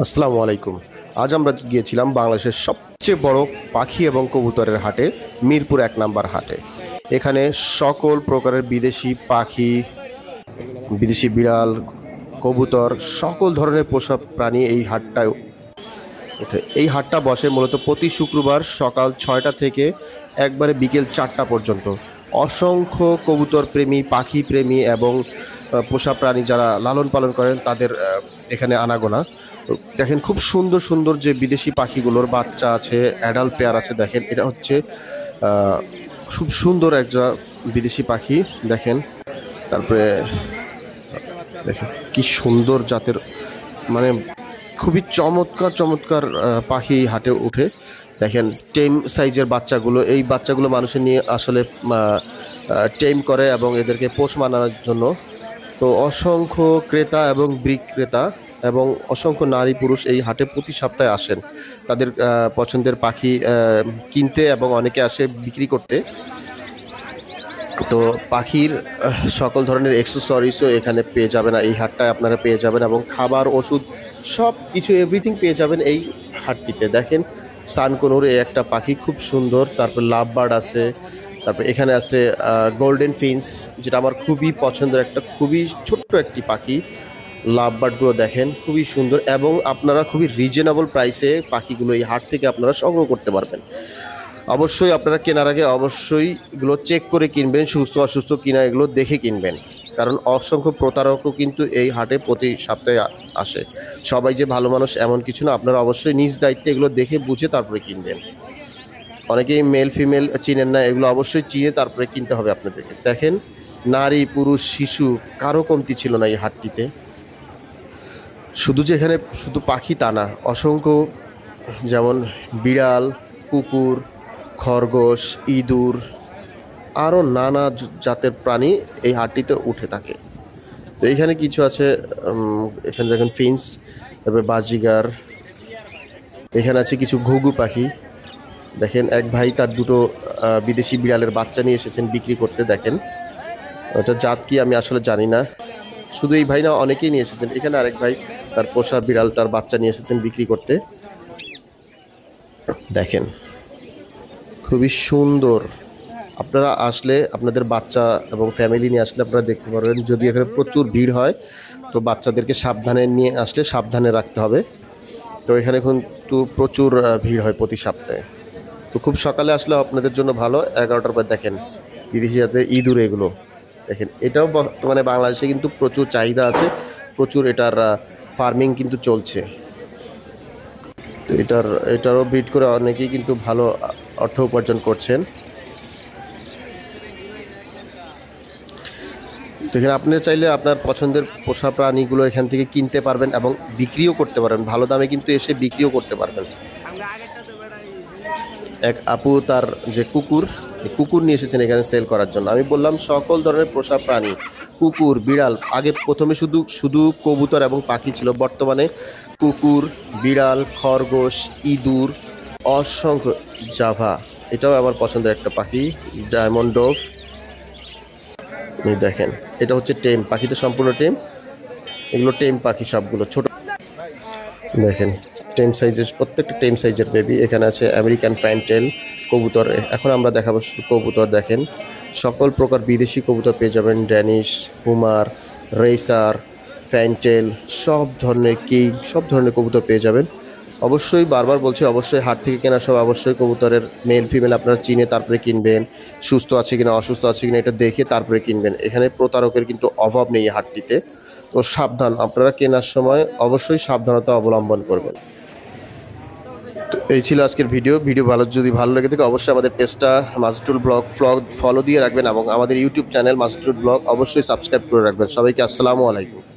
আসসালামু আলাইকুম। আজ আমরা গিয়েছিলাম বাংলাদেশের সবচেয়ে বড় পাখি এবং কবুতরের হাটে, মিরপুর ১ নাম্বার হাটে। এখানে সকল প্রকারের বিদেশি পাখি, বিদেশি বিড়াল, কবুতর, সকল ধরনের পোষা প্রাণী এই হাটটায় ওঠে। এই হাটটা বসে মূলত প্রতি শুক্রবার সকাল ৬টা থেকে একবারে বিকেল ৪টা পর্যন্ত। অসংখ্য কবুতর প্রেমী, পাখি প্রেমী এবং পোষা প্রাণী যারা লালন পালন করেন তাদের এখানে আনাগোনা। তো দেখেন খুব সুন্দর সুন্দর যে বিদেশি পাখিগুলোর বাচ্চা আছে, অ্যাডাল্ট পেয়ার আছে। দেখেন এটা হচ্ছে খুব সুন্দর একটা বিদেশি পাখি। দেখেন তারপরে দেখেন কি সুন্দর জাতের, মানে খুবই চমৎকার চমৎকার পাখি হাটে উঠে। দেখেন টেম সাইজের বাচ্চাগুলো, এই বাচ্চাগুলো মানুষের নিয়ে আসলে টেম করে এবং এদেরকে পোষ মানানোর জন্য। তো অসংখ্য ক্রেতা এবং বিক্রেতা এবং অসংখ্য নারী পুরুষ এই হাটে প্রতি সপ্তাহে আসেন তাদের পছন্দের পাখি কিনতে, এবং অনেকে আসে বিক্রি করতে। তো পাখির সকল ধরনের অ্যাক্সেসরিজও এখানে পেয়ে যাবেন, এই হাটটায় আপনারা পেয়ে যাবেন, এবং খাবার, ওষুধ সব কিছু এভরিথিং পেয়ে যাবেন এই হাটটিতে। দেখেন সানকনুর এই একটা পাখি খুব সুন্দর, তারপর লাভ বার্ড আছে, তারপর এখানে আছে গোল্ডেন ফিন্স, যেটা আমার খুবই পছন্দের একটা খুবই ছোট্ট একটি পাখি। লাভ বার্ডগুলো দেখেন খুবই সুন্দর, এবং আপনারা খুবই রিজনেবল প্রাইসে পাখিগুলো এই হাট থেকে আপনারা সংগ্রহ করতে পারবেন। অবশ্যই আপনারা কেনার আগে অবশ্যই এগুলো চেক করে কিনবেন, সুস্থ অসুস্থ কিনা এগুলো দেখে কিনবেন, কারণ অসংখ্য প্রতারকও কিন্তু এই হাটে প্রতি সপ্তাহে আসে। সবাই যে ভালো মানুষ এমন কিছু না, আপনারা অবশ্যই নিজ দায়িত্বে এগুলো দেখে বুঝে তারপরে কিনবেন। অনেকেই মেল ফিমেল চিনেন না, এগুলো অবশ্যই চিনে তারপরে কিনতে হবে আপনাদেরকে। দেখেন নারী পুরুষ শিশু কারো কমতি ছিল না এই হাটটিতে। শুধু যে এখানে শুধু পাখি তা না, অসংখ্য যেমন বিড়াল, কুকুর, খরগোশ, ইঁদুর, আরও নানা জাতের প্রাণী এই হাটটিতে উঠে থাকে। তো এইখানে কিছু আছে, এখানে দেখেন ফিন্স, তারপরে বাজিগার, এখানে আছে কিছু ঘুঘু পাখি। দেখেন এক ভাই তার দুটো বিদেশি বিড়ালের বাচ্চা নিয়ে এসেছেন বিক্রি করতে। দেখেন ওটা জাত কি আমি আসলে জানি না, শুধু এই ভাই না অনেকেই নিয়ে এসেছেন। এখানে আরেক ভাই তার পোষা বিড়ালটার বাচ্চা নিয়ে এসেছেন বিক্রি করতে। দেখেন খুবই সুন্দর। আপনারা আসলে আপনাদের বাচ্চা এবং ফ্যামিলি নিয়ে আসলে আপনারা দেখতে পারবেন। যদি এখানে প্রচুর ভিড় হয় তো বাচ্চাদেরকে সাবধানে নিয়ে আসলে সাবধানে রাখতে হবে। তো এখানে কিন্তু প্রচুর ভিড় হয় প্রতি সপ্তাহে। তো খুব সকালে আসলে আপনাদের জন্য ভালো। 11টার পর দেখেন বিদেশি জাতের ইঁদুর, এগুলো দেখেন। এটাও বর্তমানে বাংলাদেশে কিন্তু প্রচুর চাহিদা আছে, প্রচুর এটার ফার্মিং কিন্তু চলছে। তো এটারও ব্রিড করে অনেকেই কিন্তু ভালো অর্থ উপার্জন করছেন। তো এখানে আপনি চাইলে আপনার পছন্দের পোষা প্রাণীগুলো এখান থেকে কিনতে পারবেন এবং বিক্রিও করতে পারবেন, ভালো দামে কিন্তু এসে বিক্রিও করতে পারবেন। এক আপু তার যে কুকুর নিয়ে এসেছেন এখানে সেল করার জন্য। আমি বললাম সকল ধরনের পোষা প্রাণী, কুকুর, বিড়াল, আগে প্রথমে শুধু কবুতর এবং পাখি ছিল, বর্তমানে কুকুর, বিড়াল, খরগোশ, ইঁদুর, অসংখ্য জাভা, এটাও আমার পছন্দের একটা পাখি, ডায়মন্ড ডোভ। দেখেন এটা হচ্ছে টেম, পাখিটা সম্পূর্ণ টেম, এগুলো টেম পাখি সবগুলো ছোট। দেখেন টেম সাইজের, প্রত্যেকটা টেম সাইজের বেবি। এখানে আছে আমেরিকান ফ্যান্টেল কবুতর। এখন আমরা দেখাবো শুধু কবুতর। দেখেন সকল প্রকার বিদেশি কবুতর পেয়ে যাবেন, ড্যানিশ, কুমার, রেসার, ফ্যান্টেল, সব ধরনের কিং, সব ধরনের কবুতর পেয়ে যাবেন। অবশ্যই বারবার বলছি, অবশ্যই হাট থেকে কেনার সব অবশ্যই কবুতরের মেল ফিমেল আপনারা চিনে তারপরে কিনবেন, সুস্থ আছে কিনা অসুস্থ আছে কিনা এটা দেখে তারপরে কিনবেন। এখানে প্রতারকের কিন্তু অভাব নেই এই হাটটিতে। তো সাবধান, আপনারা কেনার সময় অবশ্যই সাবধানতা অবলম্বন করবেন। তো এই ছিল আজকের ভিডিও। যদি ভালো লেগে থাকে অবশ্যই আমাদের পেজটা মাসুদুল ব্লগ ফলো দিয়ে রাখবেন, এবং আমাদের ইউটিউব চ্যানেল মাসুদুল ব্লগ অবশ্যই সাবস্ক্রাইব করে রাখবেন। সবাইকে আসসালামু আলাইকুম।